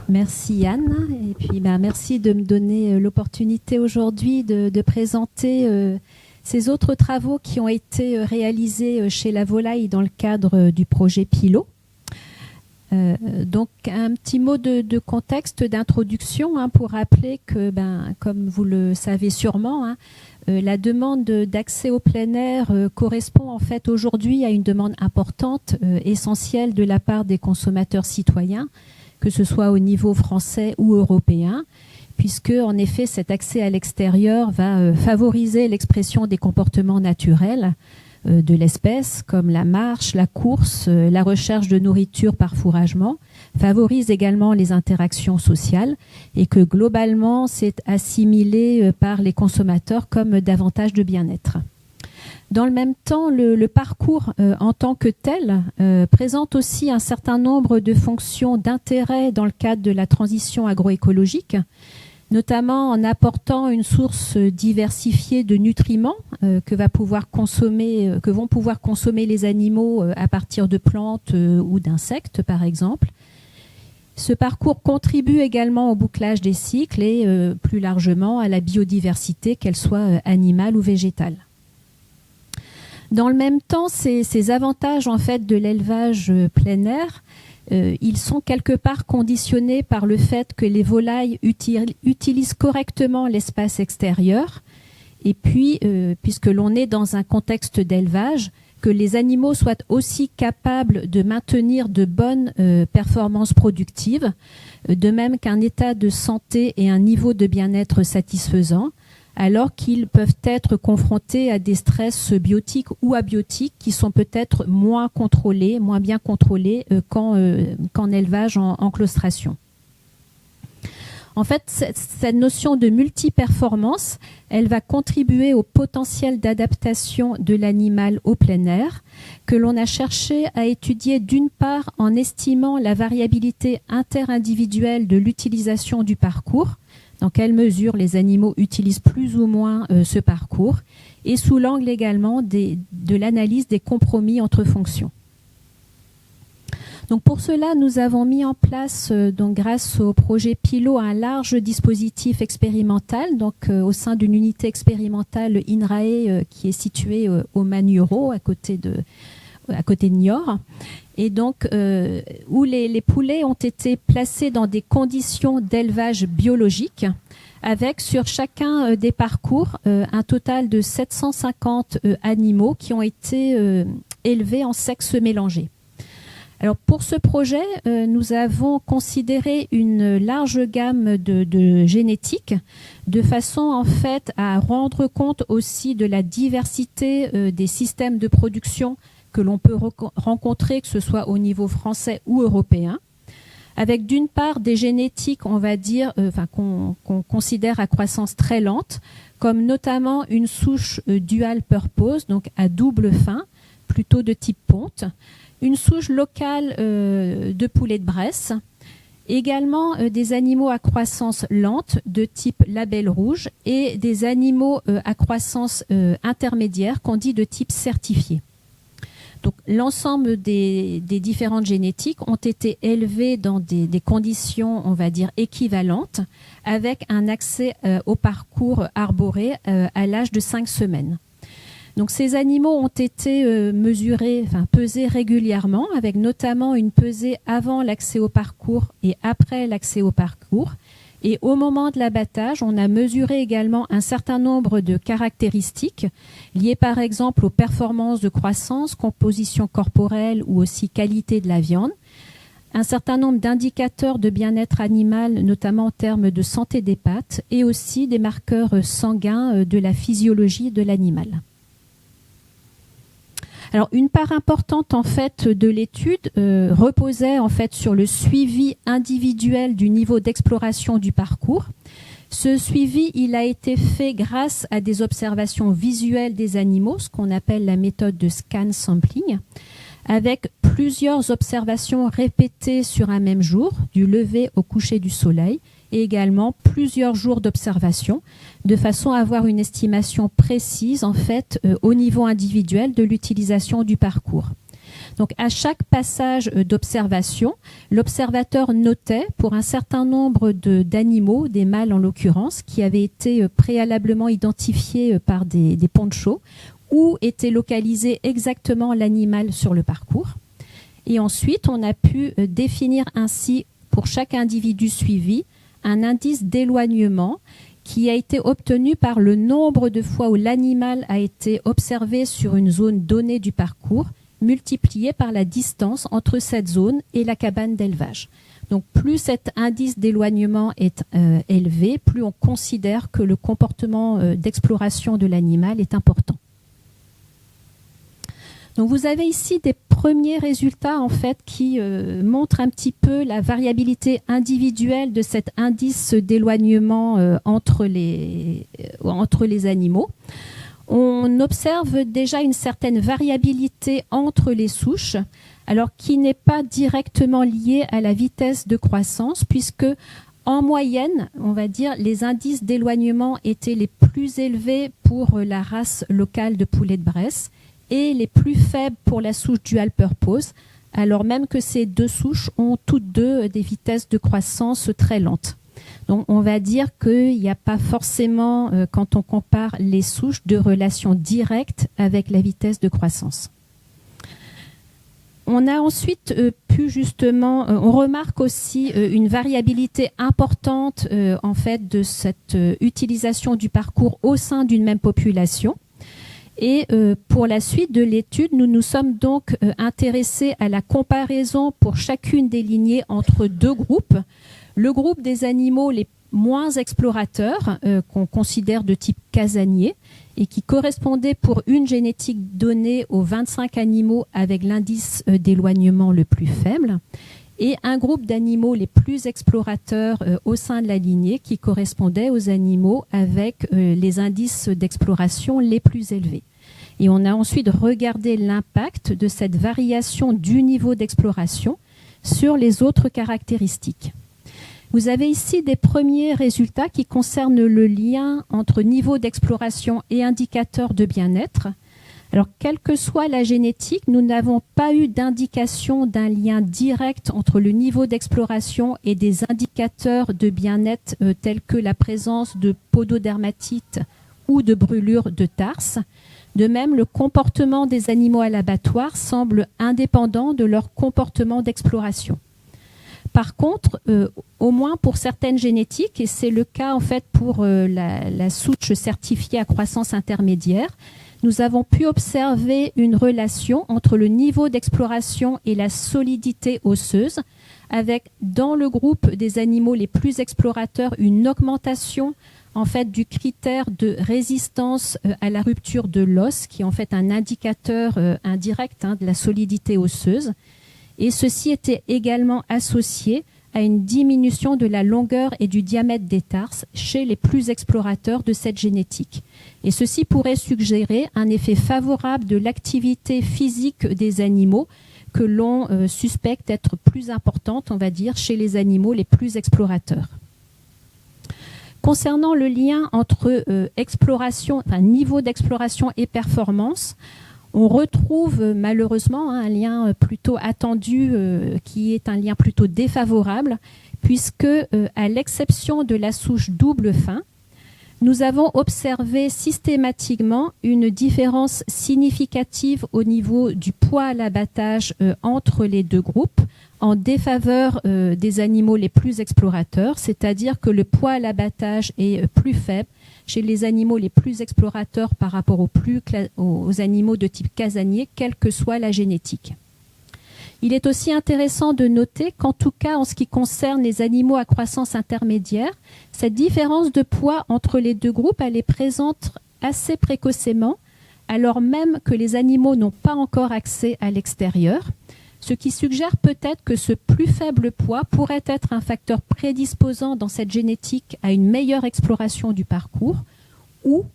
Merci Yann, et puis merci de me donner l'opportunité aujourd'hui de présenter ces autres travaux qui ont été réalisés chez La Volaille dans le cadre du projet Pilot. Donc un petit mot de contexte, d'introduction pour rappeler que, comme vous le savez sûrement, la demande d'accès au plein air correspond en fait aujourd'hui à une demande importante, essentielle de la part des consommateurs citoyens, que ce soit au niveau français ou européen, puisque en effet cet accès à l'extérieur va favoriser l'expression des comportements naturels de l'espèce, comme la marche, la course, la recherche de nourriture par fourragement, favorise également les interactions sociales et que globalement c'est assimilé par les consommateurs comme davantage de bien-être. Dans le même temps, le parcours en tant que tel présente aussi un certain nombre de fonctions d'intérêt dans le cadre de la transition agroécologique, notamment en apportant une source diversifiée de nutriments que vont pouvoir consommer les animaux à partir de plantes ou d'insectes, par exemple. Ce parcours contribue également au bouclage des cycles et plus largement à la biodiversité, qu'elle soit animale ou végétale. Dans le même temps, ces avantages en fait de l'élevage plein air, ils sont quelque part conditionnés par le fait que les volailles utilisent correctement l'espace extérieur et puis, puisque l'on est dans un contexte d'élevage, que les animaux soient aussi capables de maintenir de bonnes performances productives, de même qu'un état de santé et un niveau de bien-être satisfaisant, alors qu'ils peuvent être confrontés à des stress biotiques ou abiotiques qui sont peut-être moins bien contrôlés qu'en élevage en claustration. En fait, cette notion de multiperformance, elle va contribuer au potentiel d'adaptation de l'animal au plein air, que l'on a cherché à étudier d'une part en estimant la variabilité interindividuelle de l'utilisation du parcours, dans quelle mesure les animaux utilisent plus ou moins ce parcours, et sous l'angle également de l'analyse des compromis entre fonctions. Donc pour cela, nous avons mis en place, grâce au projet Pilot, un large dispositif expérimental, au sein d'une unité expérimentale INRAE qui est située au Manuro, à côté de Niort, et donc où les poulets ont été placés dans des conditions d'élevage biologique, avec sur chacun des parcours un total de 750 animaux qui ont été élevés en sexe mélangé. Alors pour ce projet, nous avons considéré une large gamme de génétique, de façon en fait à rendre compte aussi de la diversité des systèmes de production que l'on peut rencontrer, que ce soit au niveau français ou européen, avec d'une part des génétiques, on va dire, qu'on considère à croissance très lente, comme notamment une souche dual purpose, donc à double fin, plutôt de type ponte, une souche locale de poulet de Bresse, également des animaux à croissance lente de type label rouge et des animaux à croissance intermédiaire qu'on dit de type certifié. Donc l'ensemble des différentes génétiques ont été élevées dans des conditions, on va dire, équivalentes, avec un accès au parcours arboré à l'âge de 5 semaines. Donc ces animaux ont été pesés régulièrement, avec notamment une pesée avant l'accès au parcours et après l'accès au parcours. Et au moment de l'abattage, on a mesuré également un certain nombre de caractéristiques liées par exemple aux performances de croissance, composition corporelle ou aussi qualité de la viande. Un certain nombre d'indicateurs de bien-être animal, notamment en termes de santé des pattes, et aussi des marqueurs sanguins de la physiologie de l'animal. Alors, une part importante en fait de l'étude reposait en fait sur le suivi individuel du niveau d'exploration du parcours. Ce suivi, il a été fait grâce à des observations visuelles des animaux, ce qu'on appelle la méthode de scan sampling, avec plusieurs observations répétées sur un même jour, du lever au coucher du soleil, et également plusieurs jours d'observation, de façon à avoir une estimation précise en fait au niveau individuel de l'utilisation du parcours. Donc à chaque passage d'observation, l'observateur notait pour un certain nombre d'animaux, des mâles en l'occurrence, qui avaient été préalablement identifiés par des ponchos, où était localisé exactement l'animal sur le parcours. Et ensuite, on a pu définir ainsi, pour chaque individu suivi, un indice d'éloignement qui a été obtenu par le nombre de fois où l'animal a été observé sur une zone donnée du parcours, multiplié par la distance entre cette zone et la cabane d'élevage. Donc plus cet indice d'éloignement est élevé, plus on considère que le comportement d'exploration de l'animal est important. Donc vous avez ici des premiers résultats en fait qui montrent un petit peu la variabilité individuelle de cet indice d'éloignement entre les animaux. On observe déjà une certaine variabilité entre les souches, alors qui n'est pas directement liée à la vitesse de croissance, puisque en moyenne, on va dire, les indices d'éloignement étaient les plus élevés pour la race locale de poulet de Bresse et les plus faibles pour la souche dual purpose, alors même que ces deux souches ont toutes deux des vitesses de croissance très lentes. Donc on va dire qu'il n'y a pas forcément, quand on compare les souches, de relation directe avec la vitesse de croissance. On a ensuite pu justement, on remarque aussi une variabilité importante en fait de cette utilisation du parcours au sein d'une même population. Et pour la suite de l'étude, nous nous sommes donc intéressés à la comparaison pour chacune des lignées entre deux groupes. Le groupe des animaux les moins explorateurs, qu'on considère de type casanier, et qui correspondait pour une génétique donnée aux 25 animaux avec l'indice d'éloignement le plus faible, et un groupe d'animaux les plus explorateurs au sein de la lignée qui correspondait aux animaux avec les indices d'exploration les plus élevés. Et on a ensuite regardé l'impact de cette variation du niveau d'exploration sur les autres caractéristiques. Vous avez ici des premiers résultats qui concernent le lien entre niveau d'exploration et indicateur de bien-être. Alors, quelle que soit la génétique, nous n'avons pas eu d'indication d'un lien direct entre le niveau d'exploration et des indicateurs de bien-être tels que la présence de pododermatite ou de brûlures de tarse. De même, le comportement des animaux à l'abattoir semble indépendant de leur comportement d'exploration. Par contre, au moins pour certaines génétiques, et c'est le cas en fait pour la souche certifiée à croissance intermédiaire, nous avons pu observer une relation entre le niveau d'exploration et la solidité osseuse, avec dans le groupe des animaux les plus explorateurs une augmentation en fait du critère de résistance à la rupture de l'os, qui est en fait un indicateur indirect de la solidité osseuse. Et ceci était également associé à une diminution de la longueur et du diamètre des tarses chez les plus explorateurs de cette génétique. Et ceci pourrait suggérer un effet favorable de l'activité physique des animaux que l'on suspecte être plus importante, on va dire, chez les animaux les plus explorateurs. Concernant le lien entre niveau d'exploration et performance, on retrouve malheureusement un lien plutôt attendu qui est un lien plutôt défavorable, puisque à l'exception de la souche double fin, nous avons observé systématiquement une différence significative au niveau du poids à l'abattage entre les deux groupes, en défaveur des animaux les plus explorateurs, c'est-à-dire que le poids à l'abattage est plus faible chez les animaux les plus explorateurs par rapport aux animaux de type casanier, quelle que soit la génétique. Il est aussi intéressant de noter qu'en tout cas, en ce qui concerne les animaux à croissance intermédiaire, cette différence de poids entre les deux groupes, elle est présente assez précocement, alors même que les animaux n'ont pas encore accès à l'extérieur, ce qui suggère peut-être que ce plus faible poids pourrait être un facteur prédisposant dans cette génétique à une meilleure exploration du parcours, ou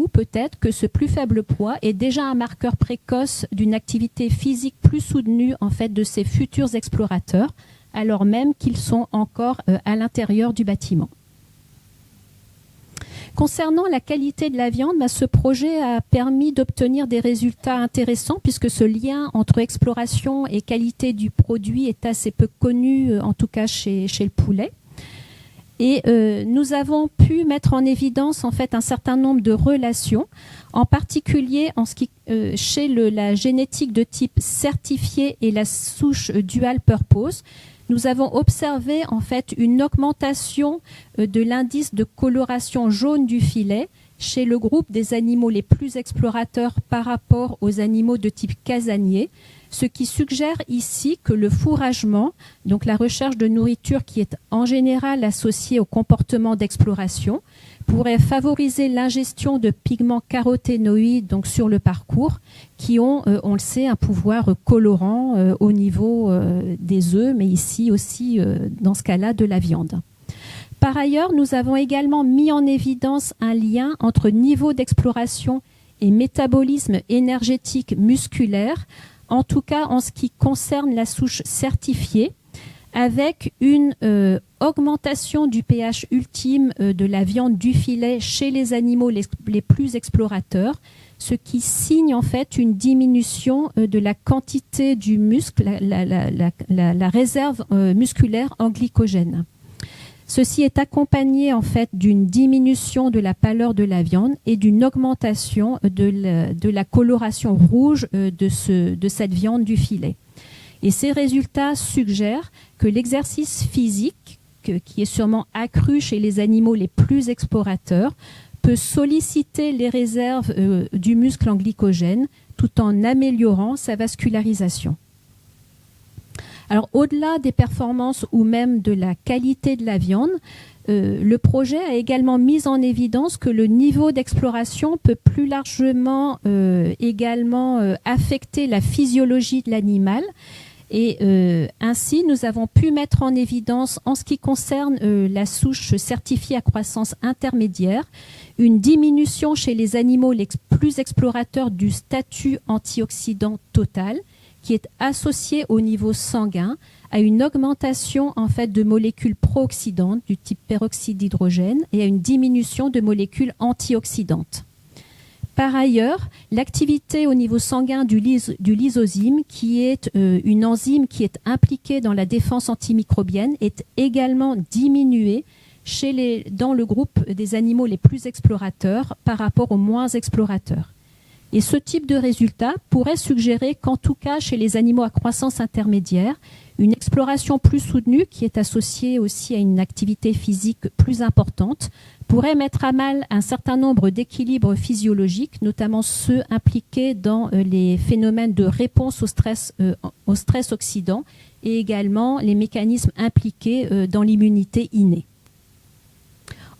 peut-être que ce plus faible poids est déjà un marqueur précoce d'une activité physique plus soutenue en fait de ces futurs explorateurs, alors même qu'ils sont encore à l'intérieur du bâtiment. Concernant la qualité de la viande, ce projet a permis d'obtenir des résultats intéressants puisque ce lien entre exploration et qualité du produit est assez peu connu, en tout cas chez le poulet. Et nous avons pu mettre en évidence en fait un certain nombre de relations, en particulier chez la génétique de type certifié et la souche dual purpose. Nous avons observé en fait une augmentation de l'indice de coloration jaune du filet chez le groupe des animaux les plus explorateurs par rapport aux animaux de type casanier, ce qui suggère ici que le fourragement, donc la recherche de nourriture qui est en général associée au comportement d'exploration, pourrait favoriser l'ingestion de pigments caroténoïdes donc sur le parcours qui ont, on le sait, un pouvoir colorant au niveau des œufs, mais ici aussi, dans ce cas-là, de la viande. Par ailleurs, nous avons également mis en évidence un lien entre niveau d'exploration et métabolisme énergétique musculaire, en tout cas en ce qui concerne la souche certifiée, avec une augmentation du pH ultime de la viande du filet chez les animaux les plus explorateurs, ce qui signe en fait une diminution de la quantité du muscle, la réserve musculaire en glycogène. Ceci est accompagné en fait d'une diminution de la pâleur de la viande et d'une augmentation de la coloration rouge de cette viande du filet. Et ces résultats suggèrent que l'exercice physique, qui est sûrement accru chez les animaux les plus explorateurs, peut solliciter les réserves du muscle en glycogène tout en améliorant sa vascularisation. Alors, au-delà des performances ou même de la qualité de la viande, le projet a également mis en évidence que le niveau d'exploration peut plus largement également affecter la physiologie de l'animal. Et ainsi, nous avons pu mettre en évidence, en ce qui concerne la souche certifiée à croissance intermédiaire, une diminution chez les animaux les plus explorateurs du statut antioxydant total, qui est associé au niveau sanguin à une augmentation en fait de molécules pro-oxydantes du type peroxyde d'hydrogène et à une diminution de molécules antioxydantes. Par ailleurs, l'activité au niveau sanguin du lysozyme, qui est une enzyme qui est impliquée dans la défense antimicrobienne, est également diminuée dans le groupe des animaux les plus explorateurs par rapport aux moins explorateurs. Et ce type de résultat pourrait suggérer qu'en tout cas, chez les animaux à croissance intermédiaire, une exploration plus soutenue, qui est associée aussi à une activité physique plus importante, pourrait mettre à mal un certain nombre d'équilibres physiologiques, notamment ceux impliqués dans les phénomènes de réponse au stress oxydant et également les mécanismes impliqués dans l'immunité innée.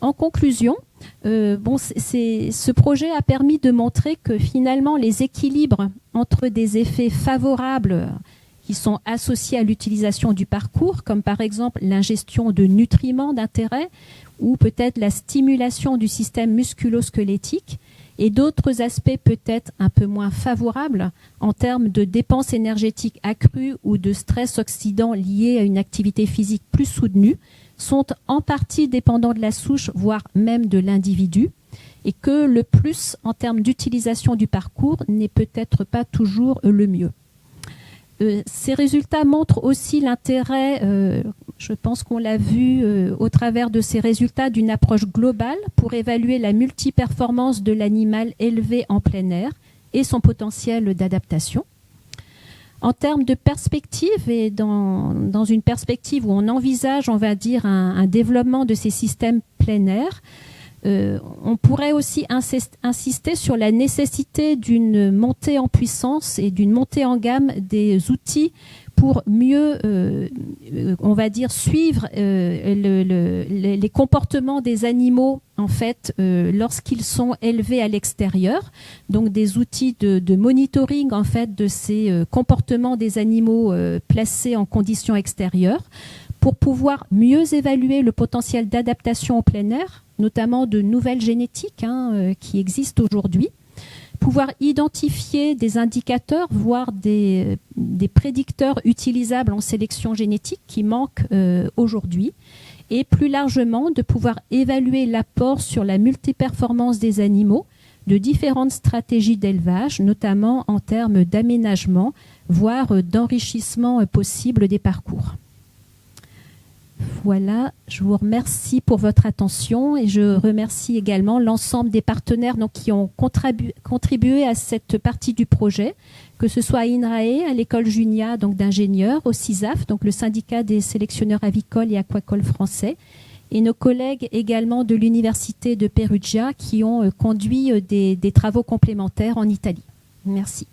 En conclusion, ce projet a permis de montrer que finalement les équilibres entre des effets favorables qui sont associés à l'utilisation du parcours, comme par exemple l'ingestion de nutriments d'intérêt ou peut-être la stimulation du système musculo-squelettique, et d'autres aspects peut-être un peu moins favorables en termes de dépenses énergétiques accrues ou de stress oxydant lié à une activité physique plus soutenue, sont en partie dépendants de la souche, voire même de l'individu, et que le plus en termes d'utilisation du parcours n'est peut-être pas toujours le mieux. Ces résultats montrent aussi l'intérêt, je pense qu'on l'a vu au travers de ces résultats, d'une approche globale pour évaluer la multiperformance de l'animal élevé en plein air et son potentiel d'adaptation. En termes de perspective et dans une perspective où on envisage, on va dire, un développement de ces systèmes plein air, on pourrait aussi insister sur la nécessité d'une montée en puissance et d'une montée en gamme des outils pour mieux, on va dire, suivre les comportements des animaux en fait lorsqu'ils sont élevés à l'extérieur. Donc des outils de monitoring en fait de ces comportements des animaux placés en conditions extérieures, pour pouvoir mieux évaluer le potentiel d'adaptation au plein air, notamment de nouvelles génétiques qui existent aujourd'hui, pouvoir identifier des indicateurs, voire des prédicteurs utilisables en sélection génétique qui manquent aujourd'hui, et plus largement de pouvoir évaluer l'apport sur la multiperformance des animaux de différentes stratégies d'élevage, notamment en termes d'aménagement, voire d'enrichissement possible des parcours. Voilà, je vous remercie pour votre attention et je remercie également l'ensemble des partenaires qui ont contribué à cette partie du projet, que ce soit à INRAE, à l'école Junia d'ingénieurs, au CISAF, donc le syndicat des sélectionneurs avicoles et aquacoles français, et nos collègues également de l'université de Perugia qui ont conduit des travaux complémentaires en Italie. Merci.